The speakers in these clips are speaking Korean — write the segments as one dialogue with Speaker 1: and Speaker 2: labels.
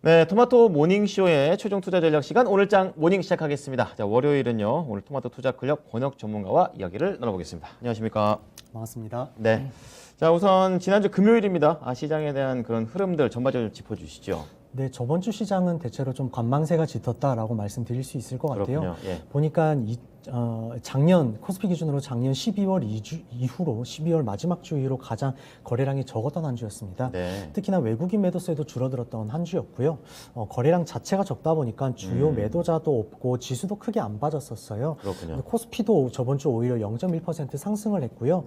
Speaker 1: 네, 토마토 모닝쇼의 최종 투자 전략 시간 오늘장 모닝 시작하겠습니다. 자, 월요일은요. 오늘 토마토 투자 클럽 권혁 전문가와 이야기를 나눠보겠습니다. 안녕하십니까?
Speaker 2: 반갑습니다.
Speaker 1: 네. 자, 우선 지난주 금요일입니다. 시장에 대한 그런 흐름들 전반적으로 짚어주시죠.
Speaker 2: 네, 저번 주 시장은 대체로 좀 관망세가 짙었다라고 말씀드릴 수 있을 것 같아요.
Speaker 1: 그렇군요. 예.
Speaker 2: 보니까 작년 코스피 기준으로 작년 12월 이후로 12월 마지막 주 이후로 가장 거래량이 적었던 한 주였습니다.
Speaker 1: 네.
Speaker 2: 특히나 외국인 매도세도 줄어들었던 한 주였고요. 거래량 자체가 적다 보니까 주요 매도자도 없고 지수도 크게 안 빠졌었어요.
Speaker 1: 그렇군요.
Speaker 2: 코스피도 저번 주 오히려 0.1% 상승을 했고요.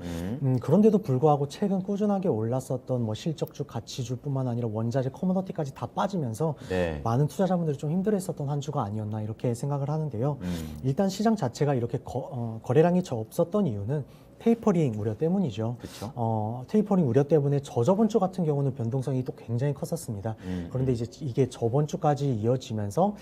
Speaker 2: 그런데도 불구하고 최근 꾸준하게 올랐었던 뭐 실적주, 가치주뿐만 아니라 원자재, 커머더티까지 다 빠지면서
Speaker 1: 네.
Speaker 2: 많은 투자자분들이 좀 힘들어했었던 한 주가 아니었나 이렇게 생각을 하는데요. 일단 시장 자체가 이렇게 거래량이 없었던 이유는 테이퍼링 우려 때문이죠.
Speaker 1: 그렇죠.
Speaker 2: 테이퍼링 우려 때문에 저번 주 같은 경우는 변동성이 또 굉장히 컸었습니다. 그런데 이제 이게 저번 주까지 이어지면서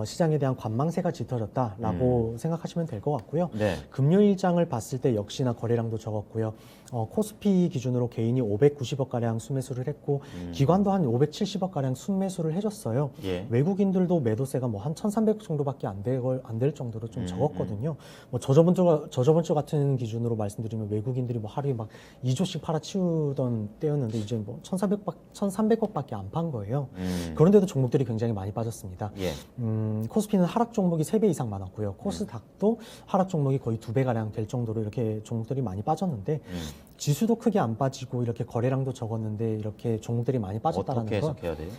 Speaker 2: 시장에 대한 관망세가 짙어졌다라고 생각하시면 될 것 같고요.
Speaker 1: 네.
Speaker 2: 금요일장을 봤을 때 역시나 거래량도 적었고요. 코스피 기준으로 개인이 590억 가량 순매수를 했고 기관도 한 570억 가량 순매수를 해줬어요.
Speaker 1: 예.
Speaker 2: 외국인들도 매도세가 뭐 한 1,300억 정도밖에 안 될 정도로 좀 적었거든요. 뭐 저저번 주 같은 기준으로 말씀드리면 외국인들이 뭐 하루에 막 2조씩 팔아치우던 때였는데 이제 뭐 1,300억밖에 안 판 거예요. 그런데도 종목들이 굉장히 많이 빠졌습니다.
Speaker 1: 예.
Speaker 2: 코스피는 하락 종목이 3배 이상 많았고요. 코스닥도 하락 종목이 거의 2배 가량 될 정도로 이렇게 종목들이 많이 빠졌는데 지수도 크게 안 빠지고 이렇게 거래량도 적었는데 이렇게 종목들이 많이 빠졌다는
Speaker 1: 어떻게
Speaker 2: 거.
Speaker 1: 해석해야 돼요?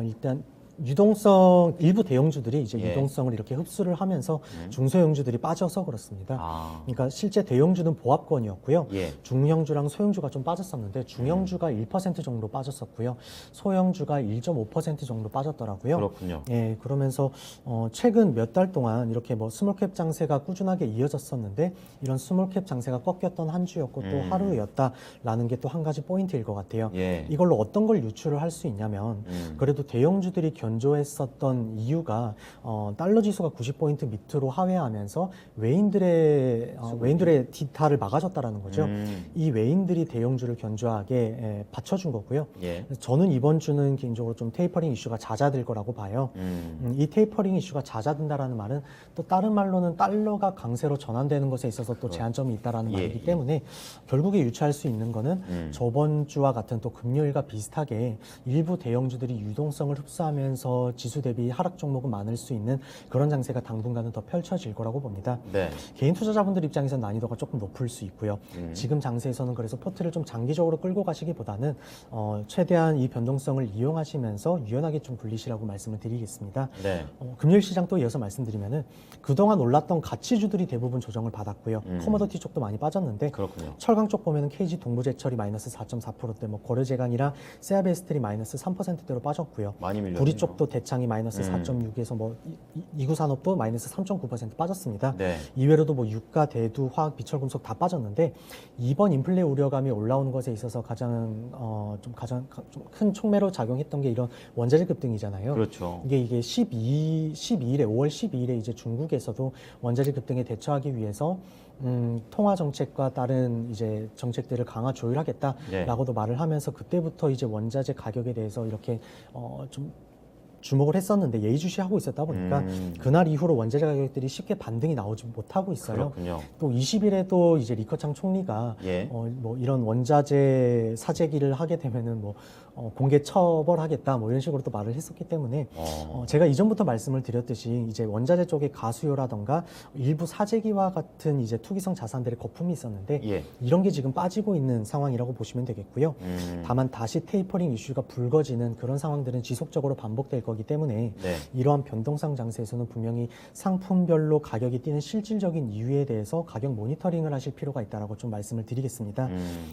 Speaker 2: 일단 유동성 일부 대형주들이 이제
Speaker 1: 예.
Speaker 2: 유동성을 이렇게 흡수를 하면서 중소형주들이 빠져서 그렇습니다. 그러니까 실제 대형주는 보합권이었고요.
Speaker 1: 예.
Speaker 2: 중형주랑 소형주가 좀 빠졌었는데 중형주가 1% 정도 빠졌었고요. 소형주가 1.5% 정도 빠졌더라고요.
Speaker 1: 그렇군요.
Speaker 2: 예, 그러면서 최근 몇 달 동안 이렇게 뭐 스몰캡 장세가 꾸준하게 이어졌었는데 이런 스몰캡 장세가 꺾였던 한 주였고 또 하루였다라는 게 또 한 가지 포인트일 것 같아요.
Speaker 1: 예.
Speaker 2: 이걸로 어떤 걸 유추를 할 수 있냐면 그래도 대형주들이 견조했었던 이유가 달러 지수가 90포인트 밑으로 하회하면서 외인들의 디타를 막아줬다라는 거죠. 이 외인들이 대형주를 견조하게 받쳐준 거고요.
Speaker 1: 예.
Speaker 2: 저는 이번 주는 개인적으로 좀 테이퍼링 이슈가 잦아들 거라고 봐요. 이 테이퍼링 이슈가 잦아든다라는 말은 또 다른 말로는 달러가 강세로 전환되는 것에 있어서 또 제한점이 있다라는 말이기 때문에 결국에 유추할 수 있는 거는 저번 주와 같은 또 금요일과 비슷하게 일부 대형주들이 유동성을 흡수하면서 지수 대비 하락 종목은 많을 수 있는 그런 장세가 당분간은 더 펼쳐질 거라고 봅니다.
Speaker 1: 네.
Speaker 2: 개인 투자자분들 입장에서 난이도가 조금 높을 수 있고요. 지금 장세에서는 그래서 포트를 좀 장기적으로 끌고 가시기보다는 최대한 이 변동성을 이용하시면서 유연하게 좀 굴리시라고 말씀을 드리겠습니다.
Speaker 1: 네.
Speaker 2: 금요일 시장 또 이어서 말씀드리면은 그동안 올랐던 가치주들이 대부분 조정을 받았고요. 커머더티 쪽도 많이 빠졌는데
Speaker 1: 그렇군요.
Speaker 2: 철강 쪽 보면은 KG 동부제철이 마이너스 4.4%대, 뭐 고려제강이랑 세아베스텔이 마이너스 3%대로 빠졌고요.
Speaker 1: 많이 밀렸네요.
Speaker 2: 구리 쪽도 대창이 마이너스 4.6에서 뭐 이구산업도 마이너스 3.9% 빠졌습니다.
Speaker 1: 네.
Speaker 2: 이외로도 뭐 유가, 대두, 화학, 비철금속 다 빠졌는데 이번 인플레 우려감이 올라오는 것에 있어서 가장 좀 큰 촉매로 작용했던 게 이런 원자재 급등이잖아요.
Speaker 1: 그렇죠.
Speaker 2: 이게 5월 12일에 이제 중국에서도 원자재 급등에 대처하기 위해서 통화 정책과 다른 이제 정책들을 강화 조율하겠다라고도 말을 하면서 그때부터 이제 원자재 가격에 대해서 이렇게 좀 주목을 했었는데 예의주시하고 있었다 보니까 그날 이후로 원자재 가격들이 쉽게 반등이 나오지 못하고 있어요.
Speaker 1: 그렇군요.
Speaker 2: 또 20일에도 이제 리커창 총리가
Speaker 1: 예.
Speaker 2: 뭐 이런 원자재 사재기를 하게 되면은 뭐 공개 처벌하겠다 뭐 이런 식으로 또 말을 했었기 때문에 제가 이전부터 말씀을 드렸듯이 이제 원자재 쪽의 가수요라던가 일부 사재기와 같은 이제 투기성 자산들의 거품이 있었는데
Speaker 1: 예.
Speaker 2: 이런 게 지금 빠지고 있는 상황이라고 보시면 되겠고요. 다만 다시 테이퍼링 이슈가 불거지는 그런 상황들은 지속적으로 반복될 거기 때문에
Speaker 1: 네.
Speaker 2: 이러한 변동성 장세에서는 분명히 상품별로 가격이 뛰는 실질적인 이유에 대해서 가격 모니터링을 하실 필요가 있다라고 좀 말씀을 드리겠습니다.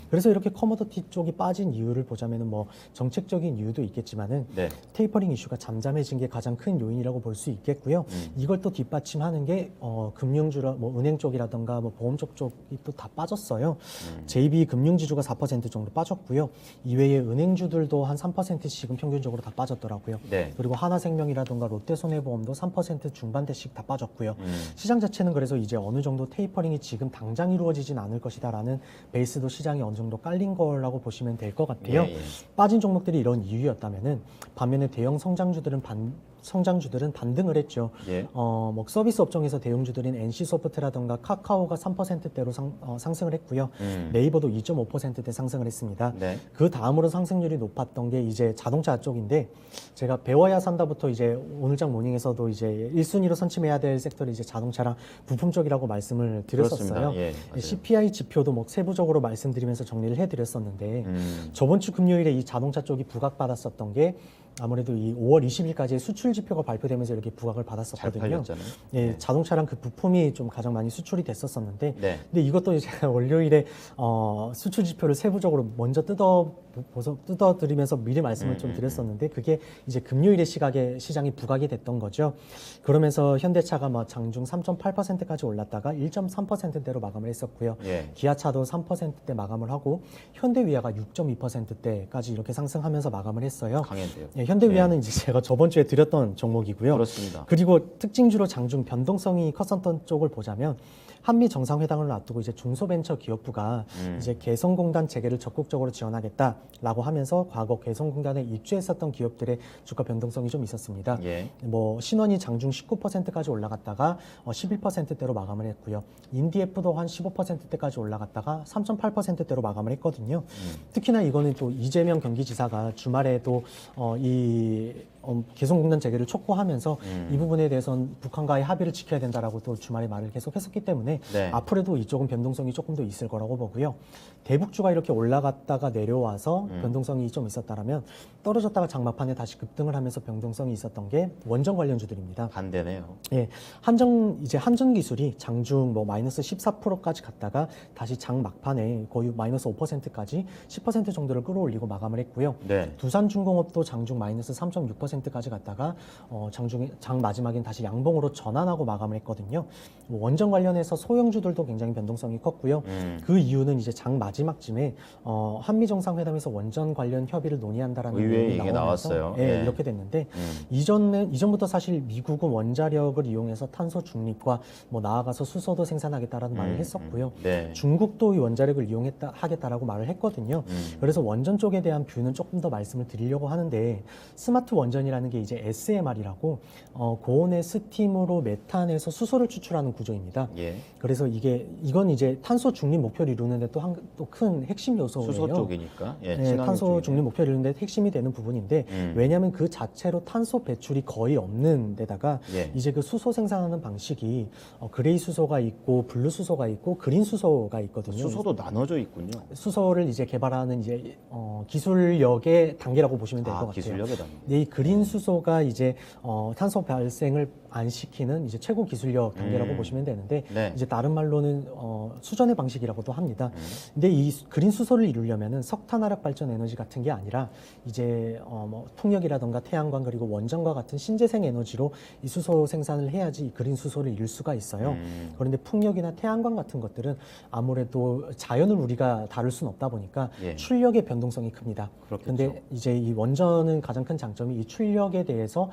Speaker 2: 그래서 이렇게 커머더티 쪽이 빠진 이유를 보자면은 뭐 정책적인 이유도 있겠지만은
Speaker 1: 네.
Speaker 2: 테이퍼링 이슈가 잠잠해진 게 가장 큰 요인이라고 볼 수 있겠고요. 이걸 또 뒷받침하는 게 금융주라 뭐 은행 쪽이라던가 뭐 보험 쪽이 또 다 빠졌어요. JB 금융지주가 4% 정도 빠졌고요. 이외에 은행주들도 한 3%씩은 평균적으로 다 빠졌더라고요.
Speaker 1: 네.
Speaker 2: 그리고 하나생명이라든가 롯데손해보험도 3% 중반대씩 다 빠졌고요. 시장 자체는 그래서 이제 어느 정도 테이퍼링이 지금 당장 이루어지진 않을 것이다라는 베이스도 시장이 어느 정도 깔린 거라고 보시면 될 것 같아요.
Speaker 1: 예, 예.
Speaker 2: 빠진 종목들이 이런 이유였다면은 반면에 대형 성장주들은 반등을 했죠.
Speaker 1: 예.
Speaker 2: 뭐 서비스 업종에서 대형주들인 NC소프트라든가 카카오가 3%대로 상승을 했고요. 네이버도 2.5%대 상승을 했습니다.
Speaker 1: 네.
Speaker 2: 그 다음으로 상승률이 높았던 게 이제 자동차 쪽인데 제가 배워야 산다부터 이제 오늘장 모닝에서도 이제 1순위로 선침해야 될 섹터를 이제 자동차랑 부품 쪽이라고 말씀을 드렸었어요.
Speaker 1: 그렇습니다. 예, 맞아요.
Speaker 2: CPI 지표도 뭐 세부적으로 말씀드리면서 정리를 해드렸었는데 저번 주 금요일에 이 자동차 쪽이 부각받았었던 게 아무래도 이 5월 20일까지의 수출 지표가 발표되면서 이렇게 부각을
Speaker 1: 잘
Speaker 2: 받았었거든요.
Speaker 1: 팔렸잖아요.
Speaker 2: 예,
Speaker 1: 네.
Speaker 2: 자동차랑 그 부품이 좀 가장 많이 수출이 됐었었는데,
Speaker 1: 네.
Speaker 2: 근데 이것도 이제 월요일에 수출 지표를 세부적으로 먼저 뜯어드리면서 미리 말씀을 좀 드렸었는데, 그게 이제 금요일의 시각에 시장이 부각이 됐던 거죠. 그러면서 현대차가 뭐 장중 3.8%까지 올랐다가 1.3%대로 마감을 했었고요.
Speaker 1: 예.
Speaker 2: 기아차도 3%대 마감을 하고 현대위아가 6.2%대까지 이렇게 상승하면서 마감을 했어요.
Speaker 1: 강했대요.
Speaker 2: 예, 현대위아는 이제 제가 저번 주에 드렸던 종목이고요.
Speaker 1: 그렇습니다.
Speaker 2: 그리고 특징주로 장중 변동성이 컸었던 쪽을 보자면 한미 정상회담을 앞두고 이제 중소벤처기업부가 이제 개성공단 재개를 적극적으로 지원하겠다라고 하면서 과거 개성공단에 입주했었던 기업들의 주가 변동성이 좀 있었습니다.
Speaker 1: 예.
Speaker 2: 뭐 신원이 장중 19%까지 올라갔다가 11%대로 마감을 했고요. 인디에프도 한 15%대까지 올라갔다가 3.8%대로 마감을 했거든요. 특히나 이거는 또 이재명 경기지사가 주말에도 개성공단 재개를 촉구하면서 이 부분에 대해서는 북한과의 합의를 지켜야 된다라고 또 주말에 말을 계속했었기 때문에
Speaker 1: 네.
Speaker 2: 앞으로도 이쪽은 변동성이 조금 더 있을 거라고 보고요. 대북주가 이렇게 올라갔다가 내려와서 변동성이 좀 있었다라면 떨어졌다가 장막판에 다시 급등을 하면서 변동성이 있었던 게 원전 관련주들입니다.
Speaker 1: 반대네요.
Speaker 2: 예, 한전 기술이 장중 뭐 마이너스 14%까지 갔다가 다시 장 막판에 거의 마이너스 5%까지 10% 정도를 끌어올리고 마감을 했고요.
Speaker 1: 네.
Speaker 2: 두산중공업도 장중 마이너스 3.6%까지 갔다가 장 마지막엔 다시 양봉으로 전환하고 마감을 했거든요. 뭐 원전 관련해서 소형주들도 굉장히 변동성이 컸고요. 그 이유는 이제 장 마지막쯤에 한미 정상회담에서 원전 관련 협의를 논의한다라는
Speaker 1: 의외의
Speaker 2: 내용이
Speaker 1: 얘기가
Speaker 2: 나오면서
Speaker 1: 나왔어요.
Speaker 2: 예,
Speaker 1: 예.
Speaker 2: 이렇게 됐는데 이전부터 사실 미국은 원자력을 이용해서 탄소 중립과 뭐 나아가서 수소도 생산하겠다라는 말을 했었고요.
Speaker 1: 네.
Speaker 2: 중국도 이 원자력을 하겠다라고 말을 했거든요. 그래서 원전 쪽에 대한 뷰는 조금 더 말씀을 드리려고 하는데 스마트 원전이라는 게 이제 SMR이라고 고온의 스팀으로 메탄에서 수소를 추출하는 구조입니다.
Speaker 1: 예.
Speaker 2: 그래서 이건 이제 탄소 중립 목표를 이루는데 또 큰 핵심 요소예요.
Speaker 1: 수소 쪽이니까. 예.
Speaker 2: 네,
Speaker 1: 친환경
Speaker 2: 탄소
Speaker 1: 쪽이네요.
Speaker 2: 중립 목표를 이루는데 핵심이 되는 부분인데 왜냐하면 그 자체로 탄소 배출이 거의 없는 데다가
Speaker 1: 예.
Speaker 2: 이제 그 수소 생산하는 방식이 그레이 수소가 있고 블루 수소가 있고 그린 수소가 있거든요.
Speaker 1: 수소도 나눠져 있군요.
Speaker 2: 수소를 이제 개발하는 이제 기술력의 단계라고 보시면 될 것 같아요.
Speaker 1: 기술력의 단계.
Speaker 2: 네, 이 그린 수소가 이제 탄소 발생을 안 시키는 이제 최고 기술력 단계라고 보시면 되는데
Speaker 1: 네.
Speaker 2: 이제 다른 말로는 수전의 방식이라고도 합니다. 근데 이 그린 수소를 이루려면은 석탄화력 발전 에너지 같은 게 아니라 이제 뭐 풍력이라던가 태양광 그리고 원전과 같은 신재생 에너지로 이 수소 생산을 해야지 이 그린 수소를 이룰 수가 있어요. 그런데 풍력이나 태양광 같은 것들은 아무래도 자연을 우리가 다룰 수는 없다 보니까
Speaker 1: 예.
Speaker 2: 출력의 변동성이 큽니다.
Speaker 1: 그렇겠죠.
Speaker 2: 근데 이제 이 원전은 가장 큰 장점이 이 출력에 대해서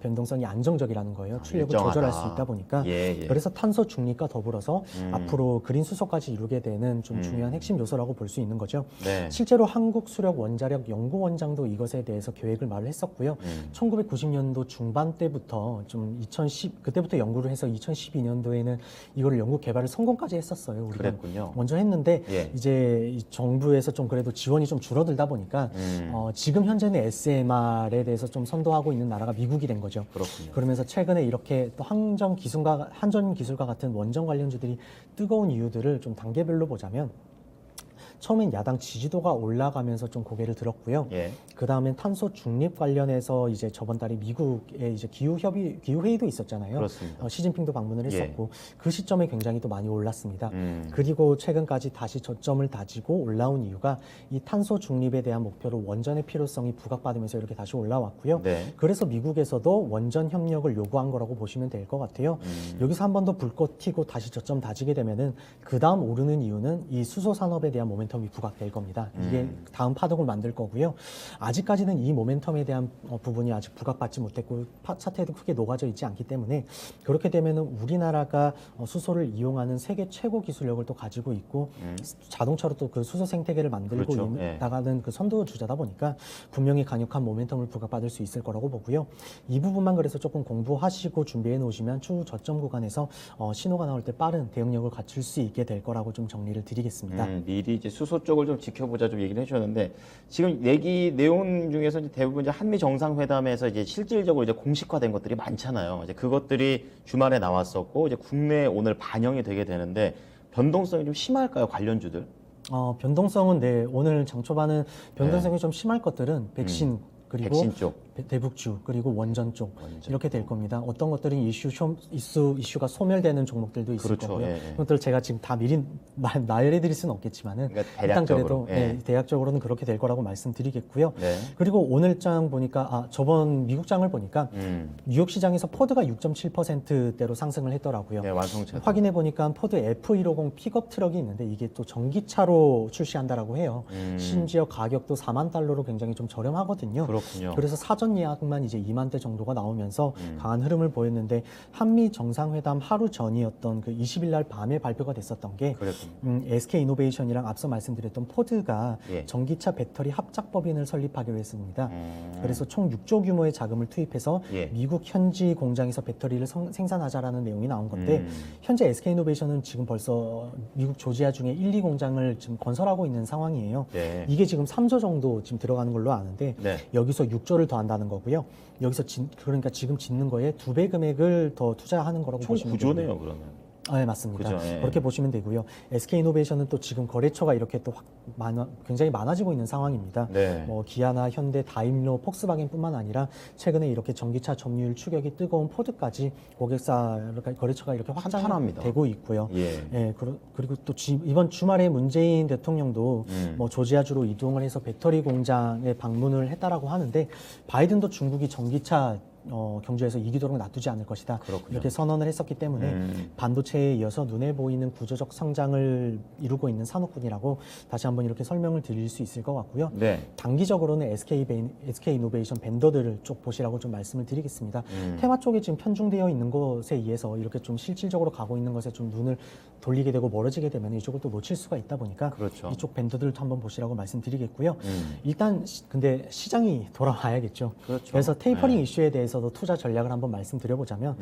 Speaker 2: 변동성이 안정적이라는 거예요. 출력을
Speaker 1: 일정하다.
Speaker 2: 조절할 수 있다 보니까
Speaker 1: 예, 예.
Speaker 2: 그래서 탄소 중립과 더불어서 앞으로 그린 수소까지 이루게 되는 좀 중요한 핵심 요소라고 볼 수 있는 거죠.
Speaker 1: 네.
Speaker 2: 실제로 한국수력 원자력 연구원장도 이것에 대해서 계획을 말을 했었고요. 1990년도 중반 때부터 좀 그때부터 연구를 해서 2012년도에는 이거를 연구 개발을 성공까지 했었어요. 우리가
Speaker 1: 그랬군요.
Speaker 2: 먼저 했는데
Speaker 1: 예.
Speaker 2: 이제 이 정부에서 좀 그래도 지원이 좀 줄어들다 보니까 지금 현재는 SMR에 대해서 좀 선도하고 있는 나라가 미국이 된 거죠.
Speaker 1: 그렇군요.
Speaker 2: 그러면서 최근에 이렇게 또 한전 기술과 같은 원전 관련주들이 뜨거운 이유들을 좀 단계별로 보자면 처음엔 야당 지지도가 올라가면서 좀 고개를 들었고요.
Speaker 1: 예.
Speaker 2: 그 다음엔 탄소 중립 관련해서 이제 저번 달에 미국에 이제 기후 회의도 있었잖아요.
Speaker 1: 그렇습니다.
Speaker 2: 시진핑도 방문을 했었고 그 시점에 굉장히 또 많이 올랐습니다.
Speaker 1: 음.
Speaker 2: 그리고 최근까지 다시 저점을 다지고 올라온 이유가 이 탄소 중립에 대한 목표로 원전의 필요성이 부각받으면서 이렇게 다시 올라왔고요.
Speaker 1: 네.
Speaker 2: 그래서 미국에서도 원전 협력을 요구한 거라고 보시면 될 것 같아요. 여기서 한 번 더 불꽃 튀고 다시 저점 다지게 되면은 그 다음 오르는 이유는 이 수소 산업에 대한 모멘텀 모멘텀이 부각될 겁니다. 이게 다음 파동을 만들 거고요. 아직까지는 이 모멘텀에 대한 부분이 아직 부각받지 못했고 차트에도 크게 녹아져 있지 않기 때문에 그렇게 되면 우리나라가 수소를 이용하는 세계 최고 기술력을 또 가지고 있고 자동차로 또 그 수소 생태계를 만들고
Speaker 1: 그렇죠. 예.
Speaker 2: 나가는 그 선도 주자다 보니까 분명히 강력한 모멘텀을 부각받을 수 있을 거라고 보고요. 이 부분만 그래서 조금 공부하시고 준비해 놓으시면 추후 저점 구간에서 신호가 나올 때 빠른 대응력을 갖출 수 있게 될 거라고 좀 정리를 드리겠습니다.
Speaker 1: 미리 이제 수소 쪽을 좀 지켜보자 좀 얘기를 해주셨는데 지금 얘기 내용 중에서 이제 대부분 이제 한미 정상회담에서 이제 실질적으로 이제 공식화된 것들이 많잖아요. 이제 그것들이 주말에 나왔었고 이제 국내에 오늘 반영이 되게 되는데 변동성이 좀 심할까요, 관련주들?
Speaker 2: 변동성은 네, 오늘 장 초반은 변동성이 좀 심할 것들은 백신 그리고
Speaker 1: 백신 쪽.
Speaker 2: 대북주 그리고 원전 쪽
Speaker 1: 원전
Speaker 2: 이렇게 될 겁니다. 어떤 것들은 이슈가 소멸되는 종목들도 있을
Speaker 1: 그렇죠.
Speaker 2: 거고요.
Speaker 1: 예, 예.
Speaker 2: 그것들 제가 지금 다 미리 나열해드릴 수는 없겠지만은
Speaker 1: 그러니까
Speaker 2: 일단
Speaker 1: 대략적으로.
Speaker 2: 그래도 네, 대략적으로는 그렇게 될 거라고 말씀드리겠고요.
Speaker 1: 네.
Speaker 2: 그리고 오늘장 보니까 저번 미국장을 보니까 뉴욕 시장에서 포드가 6.7%대로 상승을 했더라고요.
Speaker 1: 네, 완성차.
Speaker 2: 확인해 보니까 포드 F150 픽업 트럭이 있는데 이게 또 전기차로 출시한다라고 해요. 심지어 가격도 4만 달러로 굉장히 좀 저렴하거든요.
Speaker 1: 그렇군요.
Speaker 2: 그래서 사전 예약만 이제 2만 대 정도가 나오면서 강한 흐름을 보였는데 한미 정상회담 하루 전이었던 그 20일 날 밤에 발표가 됐었던 게
Speaker 1: 그랬군요.
Speaker 2: SK 이노베이션이랑 앞서 말씀드렸던 포드가
Speaker 1: 예.
Speaker 2: 전기차 배터리 합작 법인을 설립하기로 했습니다. 그래서 총 6조 규모의 자금을 투입해서
Speaker 1: 예.
Speaker 2: 미국 현지 공장에서 배터리를 생산하자라는 내용이 나온 건데 현재 SK 이노베이션은 지금 벌써 미국 조지아 중에 1, 2공장을 지금 건설하고 있는 상황이에요.
Speaker 1: 네.
Speaker 2: 이게 지금 3조 정도 지금 들어가는 걸로 아는데
Speaker 1: 네.
Speaker 2: 여기서 6조를 더 한다는 거고요. 여기서 그러니까 지금 짓는 거에 2배 금액을 더 투자하는 거라고
Speaker 1: 총
Speaker 2: 보시면 되고요.
Speaker 1: 9조네요, 그러면.
Speaker 2: 네, 맞습니다.
Speaker 1: 그죠, 예.
Speaker 2: 그렇게 보시면 되고요. SK 이노베이션은 또 지금 거래처가 이렇게 또 굉장히 많아지고 있는 상황입니다.
Speaker 1: 네.
Speaker 2: 뭐 기아나 현대, 다임러, 폭스바겐뿐만 아니라 최근에 이렇게 전기차 점유율 추격이 뜨거운 포드까지 고객사 거래처가 이렇게
Speaker 1: 탄탄합니다.
Speaker 2: 확장되고 있고요.
Speaker 1: 예.
Speaker 2: 그리고 또 이번 주말에 문재인 대통령도 뭐 조지아주로 이동을 해서 배터리 공장에 방문을 했다라고 하는데 바이든도 중국이 전기차 경주에서 이기도록 놔두지 않을 것이다.
Speaker 1: 그렇군요.
Speaker 2: 이렇게 선언을 했었기 때문에 반도체에 이어서 눈에 보이는 구조적 성장을 이루고 있는 산업군이라고 다시 한번 이렇게 설명을 드릴 수 있을 것 같고요.
Speaker 1: 네.
Speaker 2: 단기적으로는 SK 이노베이션 벤더들을 쪽 보시라고 좀 말씀을 드리겠습니다. 테마 쪽에 지금 편중되어 있는 것에 의해서 이렇게 좀 실질적으로 가고 있는 것에 좀 눈을 돌리게 되고 멀어지게 되면 이쪽을 또 놓칠 수가 있다 보니까
Speaker 1: 그렇죠.
Speaker 2: 이쪽 벤더들도 한번 보시라고 말씀드리겠고요. 일단 근데 시장이 돌아와야겠죠.
Speaker 1: 그렇죠.
Speaker 2: 그래서 테이퍼링
Speaker 1: 네.
Speaker 2: 이슈에 대해서도 투자 전략을 한번 말씀드려보자면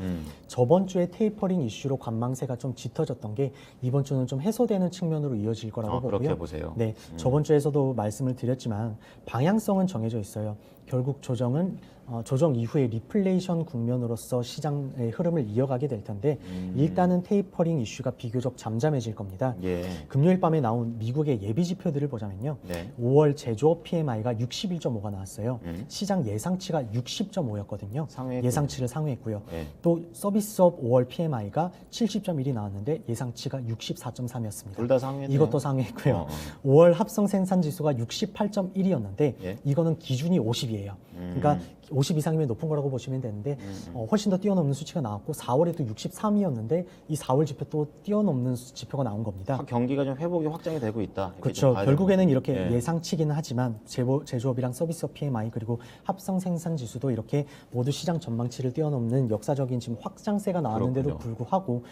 Speaker 2: 저번 주에 테이퍼링 이슈로 관망세가 좀 짙어졌던 게 이번 주는 좀 해소되는 측면으로 이어질 거라고 보고요.
Speaker 1: 그렇게 보세요.
Speaker 2: 네, 저번 주에서도 말씀을 드렸지만 방향성은 정해져 있어요. 결국 조정 이후에 리플레이션 국면으로서 시장의 흐름을 이어가게 될 텐데 일단은 테이퍼링 이슈가 비교적 잠잠해질 겁니다.
Speaker 1: 예.
Speaker 2: 금요일 밤에 나온 미국의 예비 지표들을 보자면요.
Speaker 1: 네.
Speaker 2: 5월 제조업 PMI가 61.5가 나왔어요. 시장 예상치가 60.5였거든요.
Speaker 1: 상회했군요.
Speaker 2: 예상치를 상회했고요.
Speaker 1: 네.
Speaker 2: 또 서비스업 5월 PMI가 70.1이 나왔는데 예상치가 64.3이었습니다.
Speaker 1: 둘 다 상회네요.
Speaker 2: 이것도 상회했고요.
Speaker 1: 어.
Speaker 2: 5월 합성 생산 지수가 68.1이었는데
Speaker 1: 예.
Speaker 2: 이거는 기준이 50이에요. 그러니까 50 이상이면 높은 거라고 보시면 되는데 훨씬 더 뛰어넘는 수치가 나왔고 4월에도 63이었는데 이 4월 지표 또 뛰어넘는 지표가 나온 겁니다.
Speaker 1: 경기가 좀 회복이 확장이 되고 있다. 이렇게
Speaker 2: 그렇죠.
Speaker 1: 좀 봐야
Speaker 2: 결국에는
Speaker 1: 되는
Speaker 2: 이렇게
Speaker 1: 거죠. 예.
Speaker 2: 예상치기는 하지만 제조업이랑 서비스업 PMI 그리고 합성 생산 지수도 이렇게 모두 시장 전망치를 뛰어넘는 역사적인 지금 확장세가 나왔는데도
Speaker 1: 그렇군요.
Speaker 2: 불구하고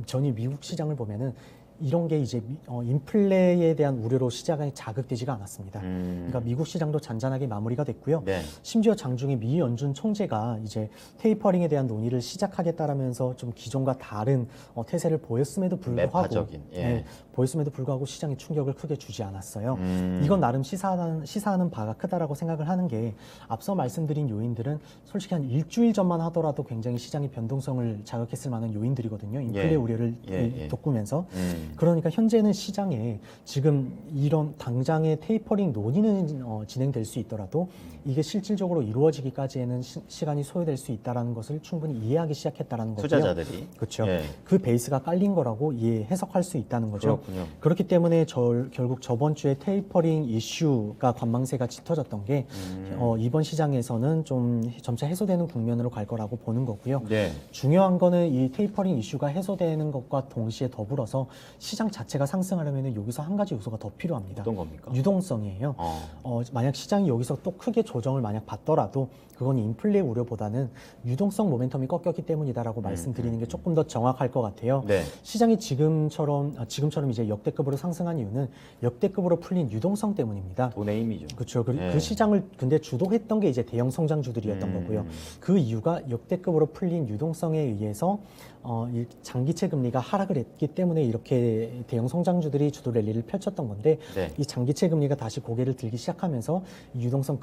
Speaker 2: 전일 미국 시장을 보면은 이런 게 이제 인플레에 대한 우려로 시장이 자극되지가 않았습니다. 그러니까 미국 시장도 잔잔하게 마무리가 됐고요.
Speaker 1: 네.
Speaker 2: 심지어 장중에 미 연준 총재가 이제 테이퍼링에 대한 논의를 시작하겠다라면서 좀 기존과 다른 태세를 보였음에도 불구하고
Speaker 1: 매파적인, 예.
Speaker 2: 네, 보였음에도 불구하고 시장에 충격을 크게 주지 않았어요. 이건 나름 시사하는 바가 크다라고 생각을 하는 게 앞서 말씀드린 요인들은 솔직히 한 일주일 전만 하더라도 굉장히 시장의 변동성을 자극했을 만한 요인들이거든요. 인플레
Speaker 1: 예.
Speaker 2: 우려를
Speaker 1: 예.
Speaker 2: 돋구면서 그러니까 현재는 시장에 지금 이런 당장의 테이퍼링 논의는 진행될 수 있더라도 이게 실질적으로 이루어지기까지에는 시간이 소요될 수 있다는 것을 충분히 이해하기 시작했다는 거고요.
Speaker 1: 투자자들이.
Speaker 2: 그렇죠.
Speaker 1: 예.
Speaker 2: 그 베이스가 깔린 거라고 해석할 수 있다는 거죠.
Speaker 1: 그렇군요.
Speaker 2: 그렇기 때문에 결국 저번 주에 테이퍼링 이슈가 관망세가 짙어졌던 게 이번 시장에서는 좀 점차 해소되는 국면으로 갈 거라고 보는 거고요.
Speaker 1: 네.
Speaker 2: 중요한 거는 이 테이퍼링 이슈가 해소되는 것과 동시에 더불어서 시장 자체가 상승하려면 여기서 한 가지 요소가 더 필요합니다.
Speaker 1: 어떤 겁니까?
Speaker 2: 유동성이에요. 만약 시장이 여기서 또 크게 조정을 만약 받더라도 그건 인플레 우려보다는 유동성 모멘텀이 꺾였기 때문이다라고 말씀드리는 게 조금 더 정확할 것 같아요.
Speaker 1: 네.
Speaker 2: 시장이 지금처럼 이제 역대급으로 상승한 이유는 역대급으로 풀린 유동성 때문입니다.
Speaker 1: 돈의 힘이죠.
Speaker 2: 그렇죠. 그
Speaker 1: 네.
Speaker 2: 시장을 근데 주도했던 게 이제 대형 성장주들이었던 거고요. 그 이유가 역대급으로 풀린 유동성에 의해서 이 장기채 금리가 하락을 했기 때문에 이렇게 대형 성장주들이 주도 랠리를 펼쳤던 건데
Speaker 1: 네.
Speaker 2: 이 장기채 금리가 다시 고개를 들기 시작하면서 이 유동성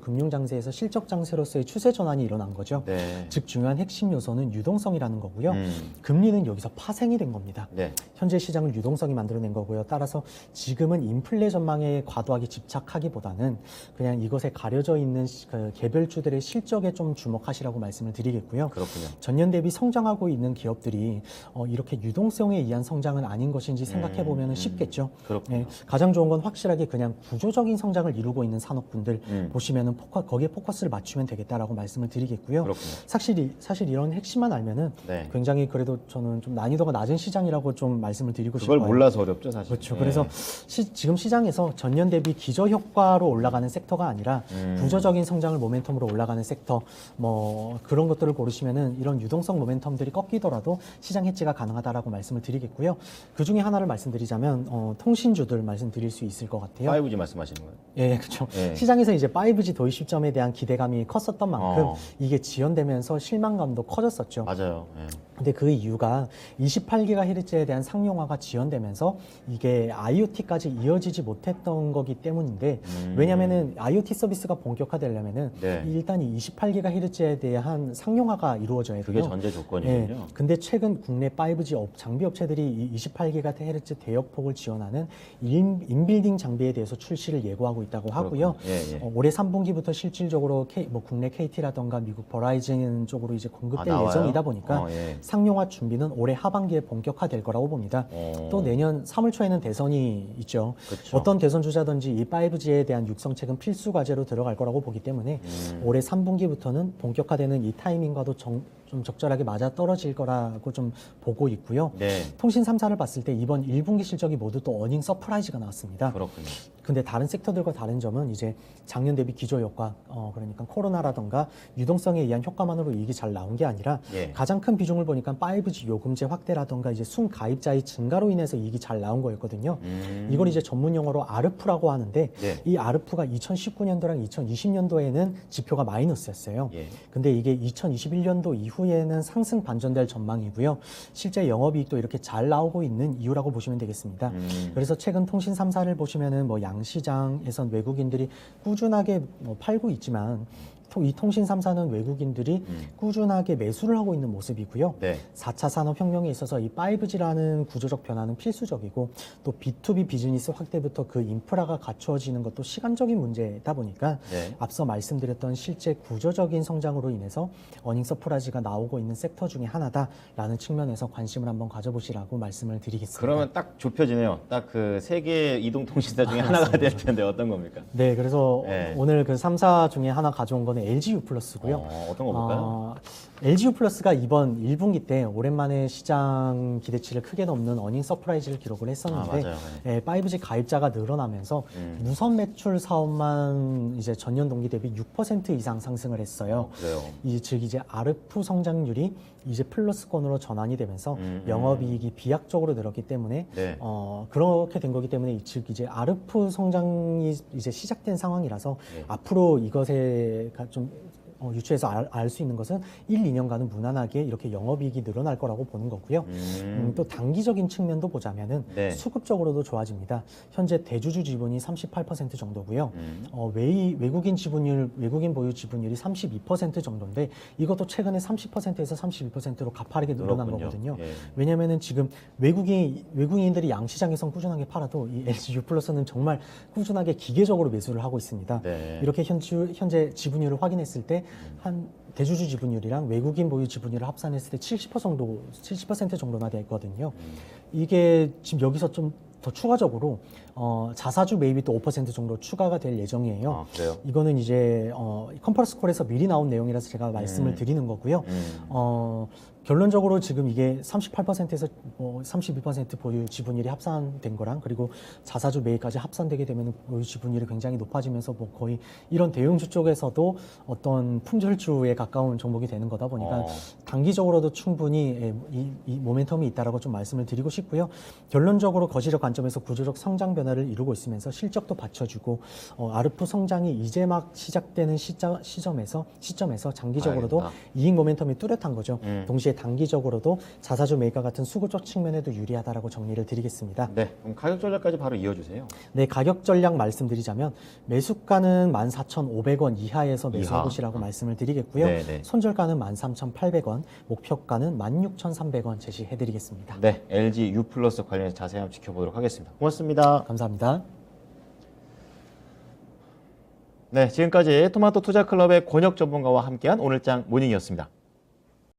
Speaker 2: 금융 장세에서 실적 장세로서의 추세 전환이 일어난 거죠.
Speaker 1: 네.
Speaker 2: 즉 중요한 핵심 요소는 유동성이라는 거고요. 금리는 여기서 파생이 된 겁니다.
Speaker 1: 네.
Speaker 2: 현재 시장을 유동성이 만들어낸 거고요. 따라서 지금은 인플레 전망에 과도하게 집착하기보다는 그냥 이것에 가려져 있는 그 개별주들의 실적에 좀 주목하시라고 말씀을 드리겠고요.
Speaker 1: 그렇군요.
Speaker 2: 전년 대비 성장하고 있는 기업들이 이렇게 유동성에 의한 성장은 아닌 것인지 생각해 보면 쉽겠죠.
Speaker 1: 그렇군요.
Speaker 2: 네, 가장 좋은 건 확실하게 그냥 구조적인 성장을 이루고 있는 산업군들 보시면은 거기에 포커스를 맞추면 되겠다라고 말씀을 드리겠고요.
Speaker 1: 그렇군요.
Speaker 2: 사실 이런 핵심만 알면은
Speaker 1: 네.
Speaker 2: 굉장히 그래도 저는 좀 난이도가 낮은 시장이라고 좀 말씀을 드리고
Speaker 1: 그걸
Speaker 2: 싶어요.
Speaker 1: 몰라서 어렵죠, 사실.
Speaker 2: 그렇죠.
Speaker 1: 네.
Speaker 2: 그래서 지금 시장에서 전년 대비 기저 효과로 올라가는 섹터가 아니라 구조적인 성장을 모멘텀으로 올라가는 섹터 뭐 그런 것들을 고르시면은 이런 유동성 모멘텀들이 꺾이더라도 시장 해지가 가능하다라고 말씀을 드리겠고요. 그 중에 하나를 말씀드리자면 통신주들 말씀드릴 수 있을 것 같아요.
Speaker 1: 5G 말씀하시는 거예요?
Speaker 2: 예, 그렇죠.
Speaker 1: 예.
Speaker 2: 시장에서 이제 5G 도입 시점에 대한 기대감이 컸었던 만큼 이게 지연되면서 실망감도 커졌었죠.
Speaker 1: 맞아요. 예.
Speaker 2: 근데 그 이유가 28GHz에 대한 상용화가 지연되면서 이게 IoT까지 이어지지 못했던 거기 때문인데 왜냐면은 IoT 서비스가 본격화되려면은
Speaker 1: 네.
Speaker 2: 일단 이 28GHz에 대한 상용화가 이루어져야 돼요.
Speaker 1: 그게 전제 조건이군요.
Speaker 2: 예. 근데 최근 국내 5G 장비 업체들이 이 28GHz 대역폭을 지원하는 인빌딩 장비에 대해서 출시를 예고하고 있다고 하고요.
Speaker 1: 예, 예.
Speaker 2: 올해 3분기부터 실질적으로 국내 KT라던가 미국 버라이즌 쪽으로 이제 공급될
Speaker 1: 나와요?
Speaker 2: 예정이다 보니까
Speaker 1: 예.
Speaker 2: 상용화 준비는 올해 하반기에 본격화될 거라고 봅니다. 또 내년 3월 초에는 대선이 있죠.
Speaker 1: 그쵸.
Speaker 2: 어떤 대선 주자든지 이 5G에 대한 육성책은 필수 과제로 들어갈 거라고 보기 때문에 올해 3분기부터는 본격화되는 이 타이밍과도 좀 적절하게 맞아 떨어질 거라고 좀 보고 있고요.
Speaker 1: 네.
Speaker 2: 통신 3사를 봤을 때 이번 1분기 실적이 모두 또 어닝 서프라이즈가 나왔습니다.
Speaker 1: 그렇군요.
Speaker 2: 근데 다른 섹터들과 다른 점은 이제 작년 대비 기저 효과, 그러니까 코로나라던가 유동성에 의한 효과만으로 이익이 잘 나온 게 아니라
Speaker 1: 예.
Speaker 2: 가장 큰 비중을 보니까 5G 요금제 확대라던가 이제 순 가입자의 증가로 인해서 이익이 잘 나온 거였거든요. 이걸 이제 전문 용어로 아르프라고 하는데
Speaker 1: 네.
Speaker 2: 이 아르프가 2019년도랑 2020년도에는 지표가 마이너스였어요.
Speaker 1: 예.
Speaker 2: 근데 이게 2021년도 이후에는 상승 반전될 전망이고요. 실제 영업이익도 이렇게 잘 나오고 있는 이유라고 보시면 되겠습니다. 그래서 최근 통신 3사를 보시면은 뭐 양시장에선 외국인들이 꾸준하게 팔고 있지만 이 통신 3사는 외국인들이 꾸준하게 매수를 하고 있는 모습이고요.
Speaker 1: 네.
Speaker 2: 4차 산업혁명에 있어서 이 5G라는 구조적 변화는 필수적이고 또 B2B 비즈니스 확대부터 그 인프라가 갖추어지는 것도 시간적인 문제다 보니까
Speaker 1: 네.
Speaker 2: 앞서 말씀드렸던 실제 구조적인 성장으로 인해서 어닝 서프라이즈가 나오고 있는 섹터 중에 하나다라는 측면에서 관심을 한번 가져보시라고 말씀을 드리겠습니다.
Speaker 1: 그러면 딱 좁혀지네요. 딱 그 세계 이동통신사 중에 하나가 될 텐데 어떤 겁니까?
Speaker 2: 네, 그래서
Speaker 1: 네.
Speaker 2: 오늘 그 3사 중에 하나 가져온 거는 LG U+고요.
Speaker 1: 어떤 거 볼까요?
Speaker 2: LG U+가 이번 1분기 때 오랜만에 시장 기대치를 크게 넘는 어닝 서프라이즈를 기록을 했었는데
Speaker 1: 맞아요.
Speaker 2: 5G 가입자가 늘어나면서 무선 매출 사업만 이제 전년 동기 대비 6% 이상 상승을 했어요.
Speaker 1: 그래요.
Speaker 2: 즉 이제 아르푸 성장률이 이제 플러스권으로 전환이 되면서 영업이익이 비약적으로 늘었기 때문에
Speaker 1: 네.
Speaker 2: 그렇게 된 거기 때문에 즉 이제 아르푸 성장이 이제 시작된 상황이라서
Speaker 1: 네.
Speaker 2: 앞으로 이것에 좀 유추해서 알 수 있는 것은 1, 2년간은 무난하게 이렇게 영업이익이 늘어날 거라고 보는 거고요. 또 단기적인 측면도 보자면은
Speaker 1: 네.
Speaker 2: 수급적으로도 좋아집니다. 현재 대주주 지분이 38% 정도고요. 외국인 보유 지분율이 32% 정도인데 이것도 최근에 30%에서 32%로 가파르게 늘어난
Speaker 1: 그렇군요.
Speaker 2: 거거든요.
Speaker 1: 예.
Speaker 2: 왜냐하면은 지금 외국인들이 양시장에선 꾸준하게 팔아도 이 LG U+는 정말 꾸준하게 기계적으로 매수를 하고 있습니다.
Speaker 1: 네.
Speaker 2: 이렇게 현재 지분율을 확인했을 때 한 대주주 지분율이랑 외국인 보유 지분율을 합산했을 때 70% 정도나 되거든요. 이게 지금 여기서 좀 더 추가적으로 자사주 매입이 또 5% 정도 추가가 될 예정이에요.
Speaker 1: 아, 그래요?
Speaker 2: 이거는 이제 컨퍼런스 콜에서 미리 나온 내용이라서 제가 말씀을 드리는 거고요. 결론적으로 지금 이게 38%에서 32% 보유 지분율이 합산된 거랑 그리고 자사주 매입까지 합산되게 되면 보유 지분율이 굉장히 높아지면서 뭐 거의 이런 대형주 쪽에서도 어떤 품절주에 가까운 종목이 되는 거다 보니까 단기적으로도 충분히 이 모멘텀이 있다라고 좀 말씀을 드리고 싶고요. 결론적으로 거시적 관점에서 구조적 성장 변화를 이루고 있으면서 실적도 받쳐주고 아르프 성장이 이제 막 시작되는 시점에서 장기적으로도
Speaker 1: 알겠다.
Speaker 2: 이익 모멘텀이 뚜렷한 거죠. 동시에 단기적으로도 자사주 매입과 같은 수급적 측면에도 유리하다라고 정리를 드리겠습니다.
Speaker 1: 네, 그럼 가격 전략까지 바로 이어주세요.
Speaker 2: 네, 가격 전략 말씀드리자면 매수가는 14,500원 이하에서 매수할 것이라고 말씀을 드리겠고요.
Speaker 1: 네네.
Speaker 2: 손절가는 13,800원, 목표가는 16,300원 제시해 드리겠습니다.
Speaker 1: 네, LG U 플러스 관련해서 자세히 한번 지켜보도록 하겠습니다. 고맙습니다.
Speaker 2: 감사합니다.
Speaker 1: 네, 지금까지 토마토 투자 클럽의 권혁 전문가와 함께한 오늘장 모닝이었습니다.